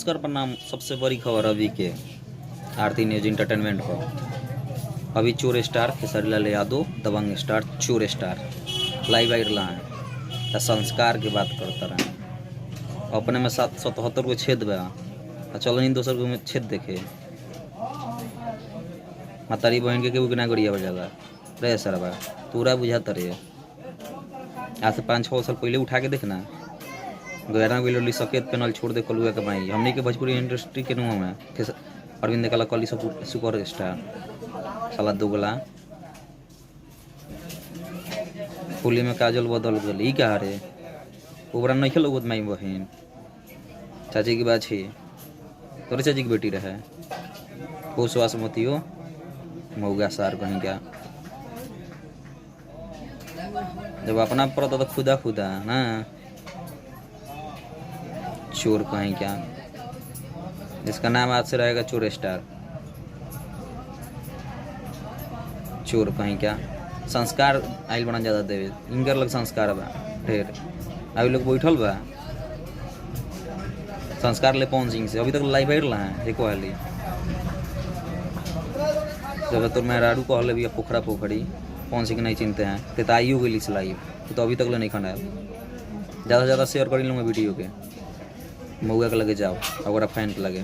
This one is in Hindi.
नमस्कार प्रणाम। सबसे बड़ी खबर अभी के आरती न्यूज इंटरटेनमेंट पर अभी चोर स्टार खेसारी लाल यादव दबंग स्टार चोर स्टार लाइव आई रहा है। संस्कार की बात करता रहे अपने में 77 को छेद बा चलो इन दोसर को छेद देखे मातारी बहन के केहू ना गरिया बजाला रे सर बा तोरा बुझाता रे। आज से 5-6 साल पहले उठा के देखना गैरा गिलोली सकेत पेनल छोड़ दे कलुआ के भाई हमने के भोजपुरी इंडस्ट्री के नुआ में अरविंद कला कली सुपर स्टार साला दोगला होली में काजल बदल गल ई कहा रे ओकरा नहीं खेलो माई बहन चाची की बात है तोरे चाची की बेटी रहे हो श्वास मतियो मऊगा सार कहीं क्या जब अपना पड़ता तो खुदा खुदा ना चोर कहीं क्या जिसका नाम आज से रहेगा चोर स्टार चोर कहीं क्या संस्कार आइल बना ज्यादा देवे इनकर लग संस्कार बा ढेर अभी लोग बैठल बा संस्कार ले पवन सिंह से अभी तक लाइव बैठ रहा है एक वाली जब तो मैं राडू कहले भी पोखरा पोखरी पवन सिंह नहीं चिंते हैं तेताइयो गई लाइव तो अभी तक ले नहीं खाना ज़्यादा से ज़्यादा शेयर कर लूँगा वीडियो के मऊआ के लगे जाओ अगर फैन के लगे।